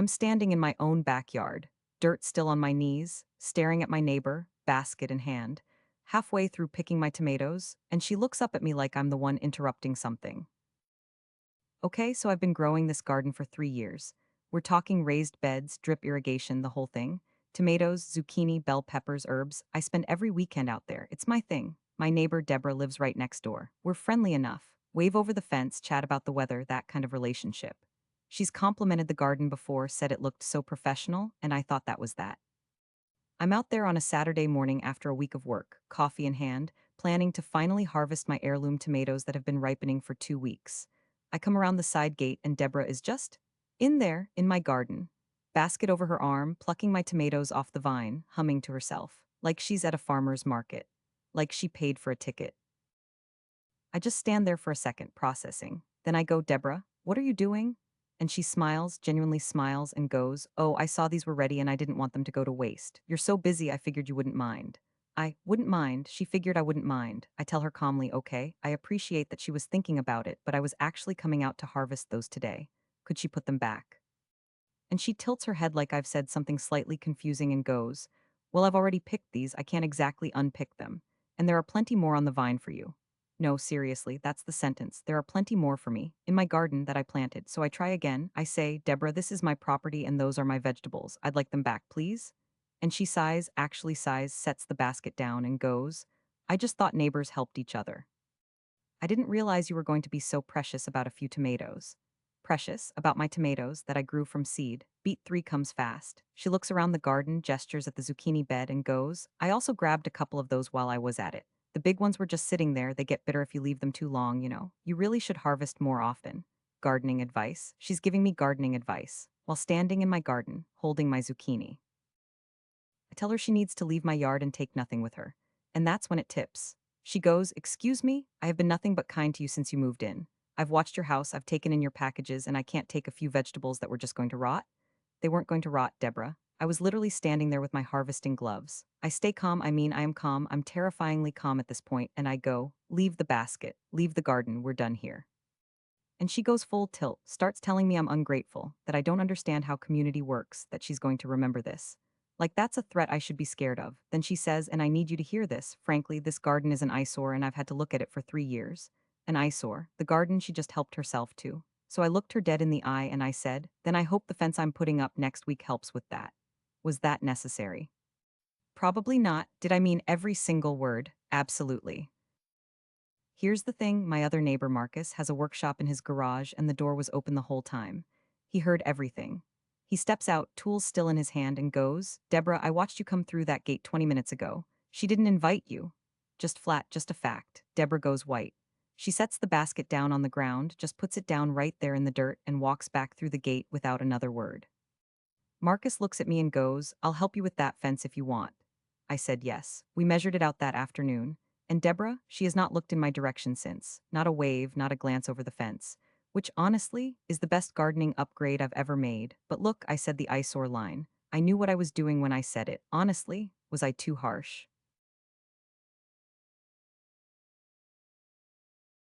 I'm standing in my own backyard, dirt still on my knees, staring at my neighbor, basket in hand, halfway through picking my tomatoes, and she looks up at me like I'm the one interrupting something. Okay, so I've been growing this garden for 3 years. We're talking raised beds, drip irrigation, the whole thing. Tomatoes, zucchini, bell peppers, herbs. I spend every weekend out there. It's my thing. My neighbor Deborah lives right next door. We're friendly enough. Wave over the fence, chat about the weather, that kind of relationship. She's complimented the garden before, said it looked so professional, and I thought that was that. I'm out there on a Saturday morning after a week of work, coffee in hand, planning to finally harvest my heirloom tomatoes that have been ripening for 2 weeks. I come around the side gate and Deborah is just in there, in my garden, basket over her arm, plucking my tomatoes off the vine, humming to herself, like she's at a farmer's market, like she paid for a ticket. I just stand there for a second, processing. Then I go, Deborah, what are you doing? And she smiles, genuinely smiles, and goes, Oh, I saw these were ready and I didn't want them to go to waste. You're so busy, I figured you wouldn't mind. I wouldn't mind. She figured I wouldn't mind. I tell her calmly, Okay, I appreciate that she was thinking about it, but I was actually coming out to harvest those today. Could she put them back? And she tilts her head like I've said something slightly confusing and goes, Well, I've already picked these. I can't exactly unpick them. And there are plenty more on the vine for you. No, seriously, that's the sentence. There are plenty more for me, in my garden that I planted. So I try again. I say, Deborah, this is my property and those are my vegetables. I'd like them back, please. And she sighs, actually sighs, sets the basket down and goes, I just thought neighbors helped each other. I didn't realize you were going to be so precious about a few tomatoes. Precious about my tomatoes that I grew from seed. Beat 3 comes fast. She looks around the garden, gestures at the zucchini bed, and goes, I also grabbed a couple of those while I was at it. The big ones were just sitting there. They get bitter if you leave them too long, you know. You really should harvest more often. Gardening advice. She's giving me gardening advice while standing in my garden, holding my zucchini. I tell her she needs to leave my yard and take nothing with her. And that's when it tips. She goes, Excuse me, I have been nothing but kind to you since you moved in. I've watched your house, I've taken in your packages, and I can't take a few vegetables that were just going to rot. They weren't going to rot, Deborah. I was literally standing there with my harvesting gloves. I stay calm, I mean, I am calm, I'm terrifyingly calm at this point, and I go, Leave the basket, leave the garden, we're done here. And she goes full tilt, starts telling me I'm ungrateful, that I don't understand how community works, that she's going to remember this. Like that's a threat I should be scared of. Then she says, and I need you to hear this. Frankly, this garden is an eyesore and I've had to look at it for 3 years. An eyesore, the garden she just helped herself to. So I looked her dead in the eye and I said, Then I hope the fence I'm putting up next week helps with that. Was that necessary? Probably not. Did I mean every single word? Absolutely. Here's the thing, my other neighbor Marcus has a workshop in his garage and the door was open the whole time. He heard everything. He steps out, tools still in his hand, and goes, Deborah, I watched you come through that gate 20 minutes ago. She didn't invite you. Just flat, just a fact. Deborah goes white. She sets the basket down on the ground, just puts it down right there in the dirt, and walks back through the gate without another word. Marcus looks at me and goes, I'll help you with that fence if you want. I said yes. We measured it out that afternoon. And Deborah, she has not looked in my direction since. Not a wave, not a glance over the fence. Which, honestly, is the best gardening upgrade I've ever made. But look, I said the eyesore line. I knew what I was doing when I said it. Honestly, was I too harsh?